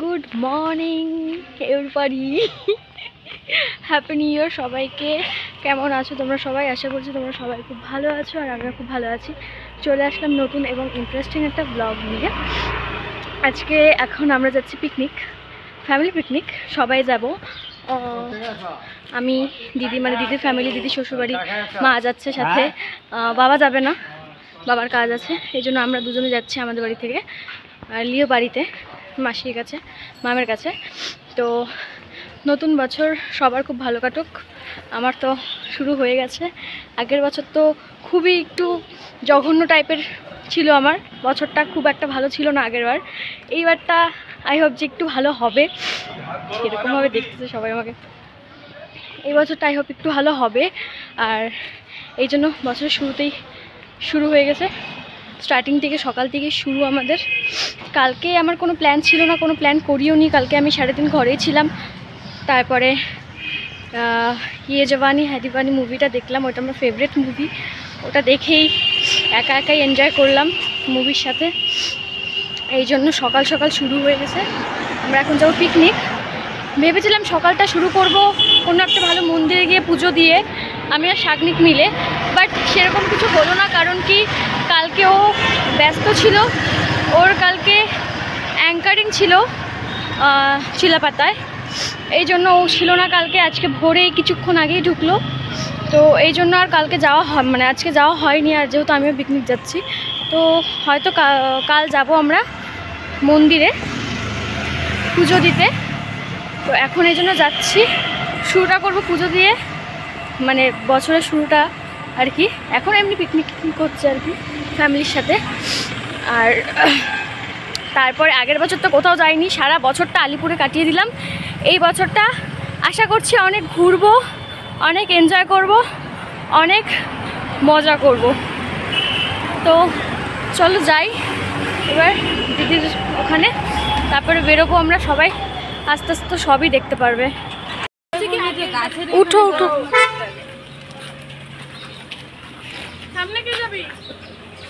Good morning everybody, happy new year সবাইকে। কেমন আছো তোমরা সবাই? আশা করছি তোমরা সবাই খুব ভালো আছো আর আমরা খুব ভালো আছি। চলে আসলাম নতুন এবং ইন্টারেস্টিং একটা ব্লগ নিয়ে। আজকে এখন আমরা যাচ্ছি পিকনিক, ফ্যামিলি পিকনিক। সবাই যাব, আমি দিদি দিদির ফ্যামিলি, দিদি শ্বশুরবাড়ি, মা যাচ্ছে সাথে, বাবা যাবে না, বাবার কাজ আছে, এই জন্য আমরা দুজনে যাচ্ছি আমাদের বাড়ি থেকে আর লিও বাড়িতে মাসির কাছে, মামের কাছে। তো নতুন বছর সবার খুব ভালো কাটুক। আমার তো শুরু হয়ে গেছে। আগের বছর তো খুবই একটু জঘন্য টাইপের ছিল, আমার বছরটা খুব একটা ভালো ছিল না আগেরবার। এইবারটা আই হোপ যে একটু ভালো হবে, এরকমভাবে দেখতেছে সবাই আমাকে। এই বছরটা আই হোপ একটু ভালো হবে, আর এই জন্য বছরের শুরুতেই শুরু হয়ে গেছে, স্টার্টিং থেকে সকাল থেকে শুরু আমাদের। কালকে আমার কোনো প্ল্যান ছিল না, কোনো প্ল্যান করিও নি। কালকে আমি 3.5 ঘরেই ছিলাম। তারপরে ইয়ে জওয়ানি হ্যায় দিওয়ানি মুভিটা দেখলাম, ওটা আমার ফেভারিট মুভি। ওটা দেখেই একা একাই এনজয় করলাম মুভির সাথে। এই জন্য সকাল সকাল শুরু হয়ে গেছে। আমরা এখন যাবো পিকনিক। ভেবেছিলাম সকালটা শুরু করব কোনো একটা ভালো মন্দিরে গিয়ে পুজো দিয়ে আমি আর শাগনিক মিলে, বাট সেরকম কিছু হলো না। কারণ কি, কালকে ও ব্যস্ত ছিল, ওর কালকে অ্যাঙ্কারিং ছিল চিলাপাতায়, এই জন্য ও ছিল না কালকে। আজকে ভোরে কিছুক্ষণ আগেই ঢুকলো, তো এই জন্য আর কালকে যাওয়া আজকে যাওয়া হয়নি। আর যেহেতু আমিও পিকনিক যাচ্ছি, তো হয়তো কাল যাব আমরা মন্দিরে পুজো দিতে। তো এখন এই জন্য যাচ্ছি, শুরুটা করবো পুজো দিয়ে, বছরের শুরুটা আর কি। এখন এমনি পিকনিক করছে আর কি ফ্যামিলির সাথে। আর তারপরে আগের বছর তো কোথাও যাইনি, সারা বছরটা আলিপুরে কাটিয়ে দিলাম। এই বছরটা আশা করছি অনেক ঘুরবো, অনেক এনজয় করব, অনেক মজা করব। তো চলো যাই এবার দিদির ওখানে, তারপরে বেরোবো আমরা সবাই। আস্তে আস্তে সবই দেখতে পারবে। উঠো উঠো, সামনে কে যাবি?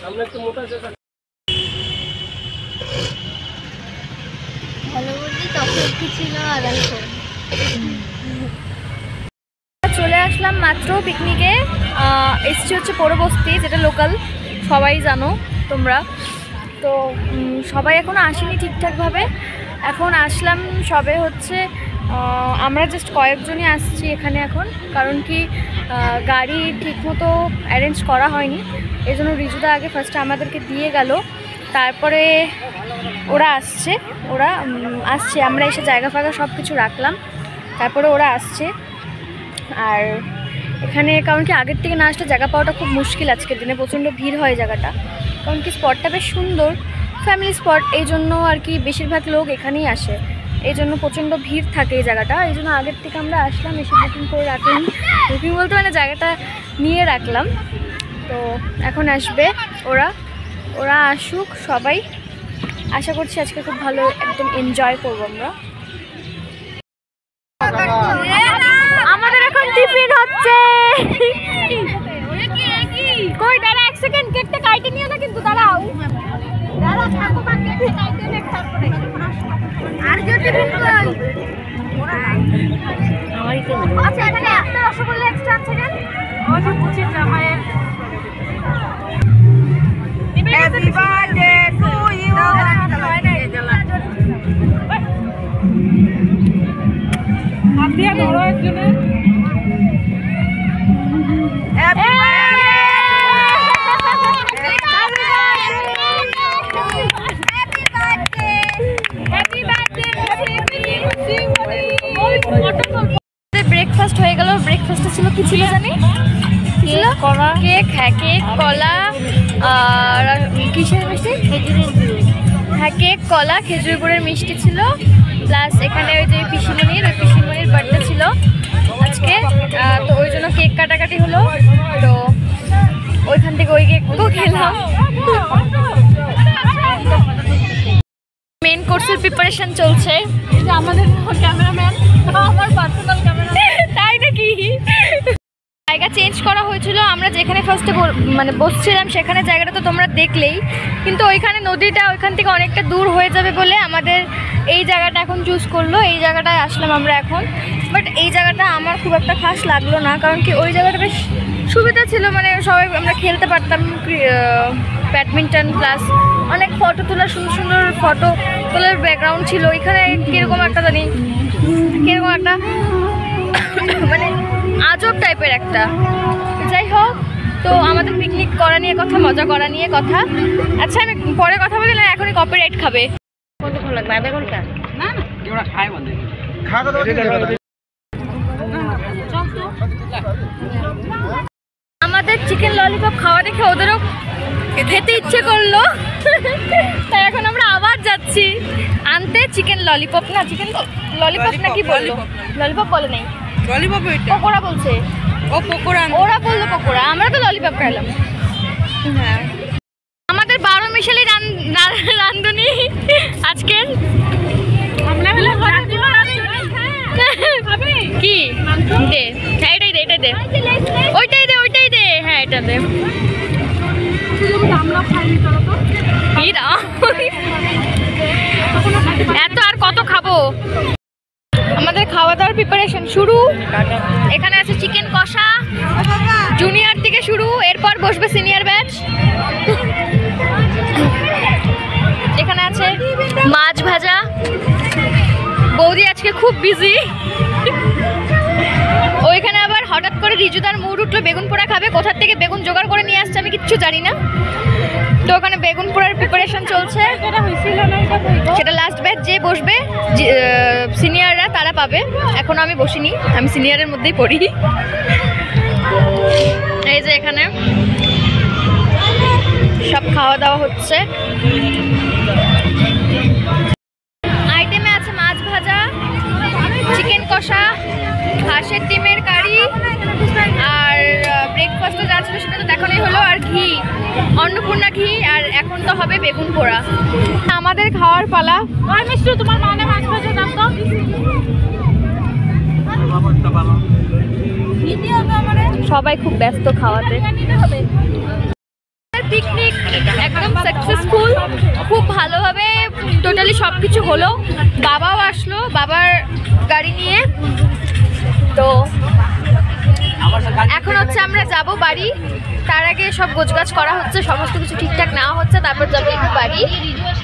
সামনে একটু মোটা জায়গা ভালো বললি, তখন কি ছিল আগামী চলে আসলাম মাত্র পিকনিকে। এসছি হচ্ছে পৌরবস্তি, যেটা লোকাল, সবাই জানো তোমরা। তো সবাই এখনও আসেনি ঠিকঠাকভাবে, এখন আসলাম সবে হচ্ছে। আমরা জাস্ট কয়েকজনই আসছি এখানে এখন, কারণ কি গাড়ি ঠিকমতো অ্যারেঞ্জ করা হয়নি। এই জন্য রিজুদা আগে ফার্স্টে আমাদেরকে দিয়ে গেল, তারপরে ওরা আসছে। আমরা এসে জায়গা ফায়গা সব কিছু রাখলাম, তারপরে ওরা আসছে। আর এখানে কারণ কি আগের থেকে না আসলে জায়গা পাওয়াটা খুব মুশকিল, আজকের দিনে প্রচণ্ড ভিড় হয় জায়গাটা। কারণ কি স্পটটা বেশ সুন্দর, ফ্যামিলি স্পট, এই জন্য আর কি বেশিরভাগ লোক এখানেই আসে, এই জন্য প্রচণ্ড ভিড় থাকে এই জায়গাটা। এই জন্য আগের থেকে আমরা আসলাম, এসে বুকিং করে রাখলাম। বুকিং বলতে জায়গাটা নিয়ে রাখলাম। তো এখন আসবে ওরা আসুক সবাই, আশা করছি আজকে খুব ভালো একদম এনজয় করবো আমরা। আমাদের এখন টিফিন হচ্ছে। কই দাঁড়া, 1 সেকেন্ড, কেকটা কাটে নিও না কিন্তু, দাঁড়াও। আর কেউ টিফিন কই? আচ্ছা, এখানে একটা রসগোল্লা এক্সট্রা আছে কেন? আমাদের পুচি জামাইয়ের হ্যাপি বার্থডে টু ইউ। হাত দিয়ে ধরো একজনের। হ্যাপি ব্রেকফাস্ট হয়ে গেল। ব্রেকফাস্টে ছিল কি ছিল জানি, কলা, কেক, হ্যাঁ কেক, কলা, আর কিসের মিষ্টি? হ্যাঁ কেক, কলা, খেজুর গুড়ের মিষ্টি ছিল, প্লাস এখানে ওই যে পিসিমণির বার্থডে ছিল আজকে। তো ওই জন্য কেক কাটাকাটি হলো, তো ওইখান থেকে ওই কেকও খেলাম। মেন কোর্সের প্রিপারেশন চলছে। আমাদের ক্যামেরাম্যান, আমার পার্সোনাল ক্যামেরাম্যান। তাই নাকি? জায়গা চেঞ্জ করা হয়েছিল, আমরা যেখানে ফার্স্টে বসছিলাম সেখানে জায়গাটা তো তোমরা দেখলেই, কিন্তু ওইখানে নদীটা ওইখান থেকে অনেকটা দূর হয়ে যাবে বলে আমাদের এই জায়গাটা এখন চুজ করলো, এই জায়গাটায় আসলাম আমরা এখন। বাট এই জায়গাটা আমার খুব একটা খাস লাগলো না, কারণ কি ওই জায়গাটা বেশ সুবিধা ছিল, মানে সবাই আমরা খেলতে পারতাম ব্যাডমিন্টন, প্লাস অনেক ফটো তোলার সুন্দর সুন্দর ফটো তোলার ব্যাকগ্রাউন্ড ছিল। এখানে কীরকম একটা জানি কীরকম একটা মানে আজব টাইপের একটা। যাই হোক, তো আমাদের পিকনিক করা নিয়ে কথা, মজা করা নিয়ে কথা। আচ্ছা আমি পরে কথা বলি না, এখনই কপিরাইট খাবে। কতক্ষণ লাগবে? আধা ঘন্টা? না আমাদের চিকেন ললিপপ খাওয়া দেখে ওদেরও খেতে ইচ্ছে করলো, তাই এখন আমরা আবার যাচ্ছি আনতে চিকেন ললিপপ। না চিকেন ললিপপ না কি বললো? ললিপপ বলে নাই, পকোড়া বলছে। ও পকোড়া, ওরা বললো পকোড়া, আমরা তো ললিপপ খাইলাম। হ্যাঁ, আমাদের 12 মিশালি রান্ধুনি আজকের। কি দে? হ্যাঁ এটাই দে, এটাই দে, ওইটাই দে, ওইটাই দে। হ্যাঁ এটা দে। এত আর কত খাবো? আমাদের খাওয়া দাওয়ার প্রিপারেশন শুরু। এখানে আছে চিকেন কষা, জুনিয়র থেকে শুরু, এরপর বসবে সিনিয়র ব্যাচ। এখানে আছে মাছ ভাজা। বৌদি আজকে খুব বিজি। ওইখানে আবার হঠাৎ করে রিজুদার মুড উঠলো বেগুন পোড়া খাবে। কোথার থেকে বেগুন জোগাড় করে নিয়ে আসছে আমি কিচ্ছু জানি না। তো ওখানে বেগুন পোড়ার প্রিপারেশন চলছে। সেটা লাস্ট ব্যাচ যে বসবে সিনিয়ররা তারা পাবে। এখনো আমি বসিনি, আমি সিনিয়রের মধ্যেই পড়ি। এই যে এখানে সব খাওয়া দাওয়া হচ্ছে। আইটেমে আছে মাছ ভাজা, চিকেন কষা, হাঁসের ডিমের কারি, আর ব্রেকফাস্টে যা ছিল সেটা তো দেখানোই হলো, আর ঘি, অন্নপূর্ণা ঘি, আর এখন তো হবে বেগুন পোড়া। আমাদের খাওয়ার পালা। তোমার মানে মাছ ভাজা দাম তো সবাই খুব ব্যস্ত খাওয়াতে। পিকনিক একদম সাকসেসফুল, খুব ভালোভাবে টোটালি সব কিছু হলো। বাবাও আসলো বাবার গাড়ি নিয়ে। তো এখন হচ্ছে আমরা যাব বাড়ি। তার আগে সব গোছগাছ করা হচ্ছে, সমস্ত কিছু ঠিকঠাক নেওয়া হচ্ছে, তারপর যাবো একটু বাড়ি।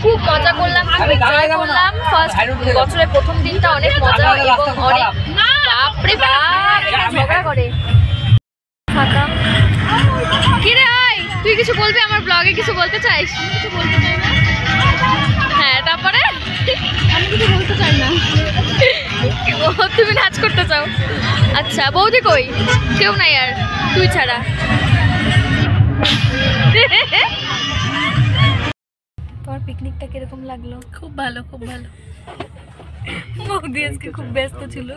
খুব মজা করলাম, খুব এনজয় করলাম। ফার্স্ট বছরের প্রথম দিনটা অনেক মজা এবং অনেক বাপরে বাপ ঝগড়া করে ফাঁকা। কি রে তুই কিছু বলবি? আমার ব্লগে কিছু বলতে চাইস? হ্যাঁ, তারপরে আমি কিছু বলতে চাই না। তুমি নাচ করতে চাও? আচ্ছা, বৌদি কই? কেউ নাই আর তুই ছাড়া। তোর পিকনিকটা কিরকম লাগলো? খুব ভালো, খুব ভালো। বৌদি আজকে খুব ব্যস্ত ছিল।